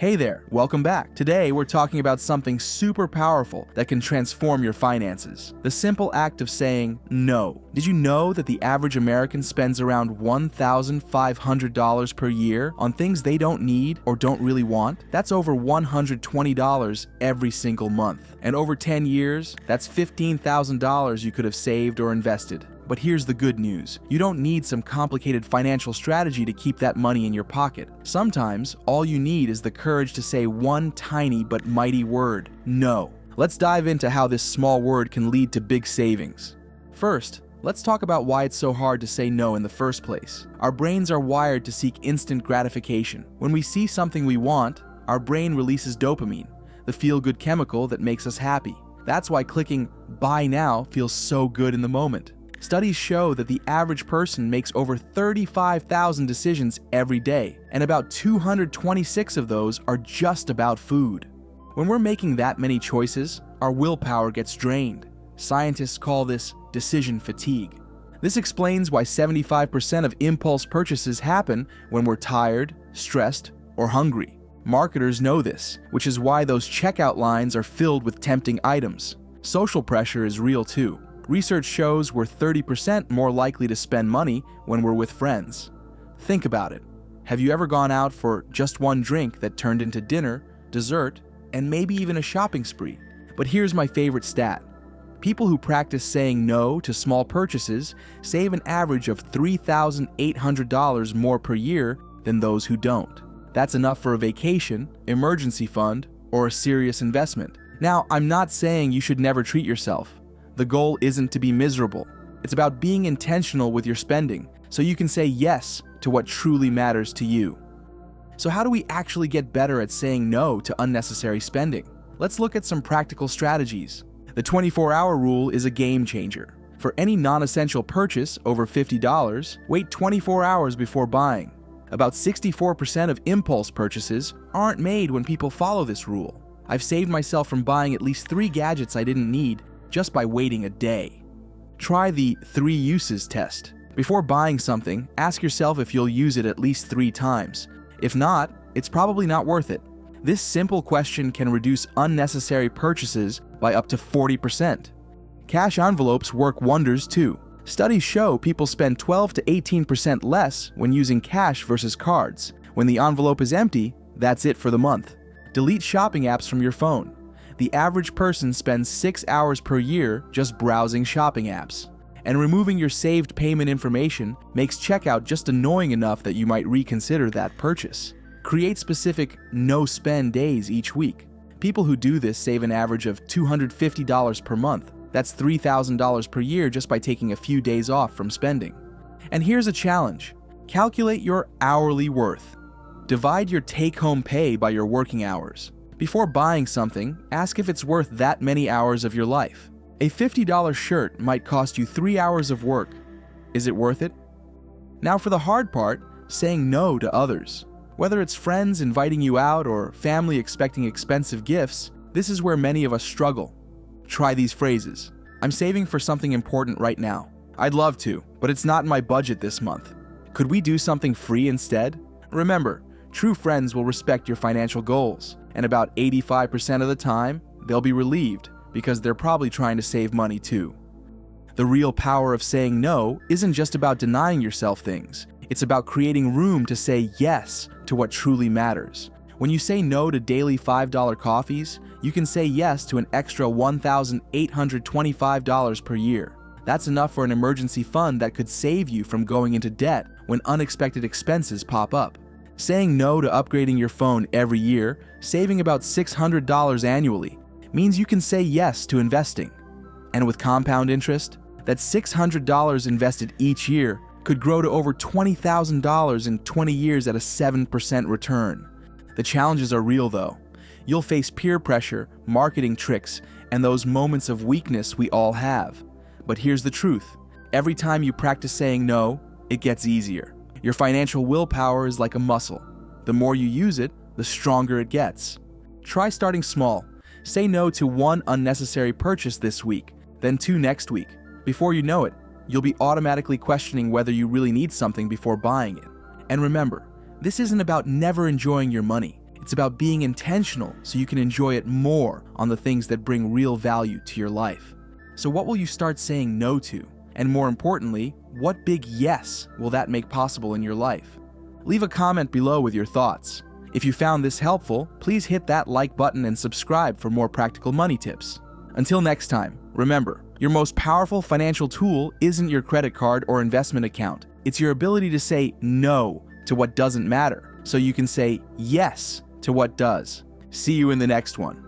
Hey there, welcome back. Today we're talking about something super powerful that can transform your finances. The simple act of saying no. Did you know that the average American spends around $1,500 per year on things they don't need or don't really want? That's over $120 every single month. And over 10 years, that's $15,000 you could have saved or invested. But here's the good news. You don't need some complicated financial strategy to keep that money in your pocket. Sometimes, all you need is the courage to say one tiny but mighty word, no. Let's dive into how this small word can lead to big savings. First, let's talk about why it's so hard to say no in the first place. Our brains are wired to seek instant gratification. When we see something we want, our brain releases dopamine, the feel-good chemical that makes us happy. That's why clicking buy now feels so good in the moment. Studies show that the average person makes over 35,000 decisions every day, and about 226 of those are just about food. When we're making that many choices, our willpower gets drained. Scientists call this decision fatigue. This explains why 75% of impulse purchases happen when we're tired, stressed, or hungry. Marketers know this, which is why those checkout lines are filled with tempting items. Social pressure is real too. Research shows we're 30% more likely to spend money when we're with friends. Think about it. Have you ever gone out for just one drink that turned into dinner, dessert, and maybe even a shopping spree? But here's my favorite stat. People who practice saying no to small purchases save an average of $3,800 more per year than those who don't. That's enough for a vacation, emergency fund, or a serious investment. Now, I'm not saying you should never treat yourself. The goal isn't to be miserable. It's about being intentional with your spending so you can say yes to what truly matters to you. So how do we actually get better at saying no to unnecessary spending? Let's look at some practical strategies. The 24-hour rule is a game changer. For any non-essential purchase over $50, wait 24 hours before buying. About 64% of impulse purchases aren't made when people follow this rule. I've saved myself from buying at least 3 gadgets I didn't need just by waiting a day. Try the 3 uses test. Before buying something, ask yourself if you'll use it at least 3 times. If not, it's probably not worth it. This simple question can reduce unnecessary purchases by up to 40%. Cash envelopes work wonders too. Studies show people spend 12 to 18% less when using cash versus cards. When the envelope is empty, that's it for the month. Delete shopping apps from your phone. The average person spends 6 hours per year just browsing shopping apps. And removing your saved payment information makes checkout just annoying enough that you might reconsider that purchase. Create specific no-spend days each week. People who do this save an average of $250 per month. That's $3,000 per year just by taking a few days off from spending. And here's a challenge. Calculate your hourly worth. Divide your take-home pay by your working hours. Before buying something, ask if it's worth that many hours of your life. A $50 shirt might cost you 3 hours of work. Is it worth it? Now for the hard part, saying no to others. Whether it's friends inviting you out or family expecting expensive gifts, this is where many of us struggle. Try these phrases. I'm saving for something important right now. I'd love to, but it's not in my budget this month. Could we do something free instead? Remember, true friends will respect your financial goals, and about 85% of the time, they'll be relieved because they're probably trying to save money too. The real power of saying no isn't just about denying yourself things. It's about creating room to say yes to what truly matters. When you say no to daily $5 coffees, you can say yes to an extra $1,825 per year. That's enough for an emergency fund that could save you from going into debt when unexpected expenses pop up. Saying no to upgrading your phone every year, saving about $600 annually, means you can say yes to investing. And with compound interest, that $600 invested each year could grow to over $20,000 in 20 years at a 7% return. The challenges are real though. You'll face peer pressure, marketing tricks, and those moments of weakness we all have. But here's the truth. Every time you practice saying no, it gets easier. Your financial willpower is like a muscle. The more you use it, the stronger it gets. Try starting small. Say no to 1 unnecessary purchase this week, then 2 next week. Before you know it, you'll be automatically questioning whether you really need something before buying it. And remember, this isn't about never enjoying your money. It's It's about being intentional so you can enjoy it more on the things that bring real value to your life. So what will you start saying no to? And more importantly, what big yes will that make possible in your life? Leave a comment below with your thoughts. If you found this helpful, please hit that like button and subscribe for more practical money tips. Until next time, remember, your most powerful financial tool isn't your credit card or investment account. It's your ability to say no to what doesn't matter, so you can say yes to what does. See you in the next one.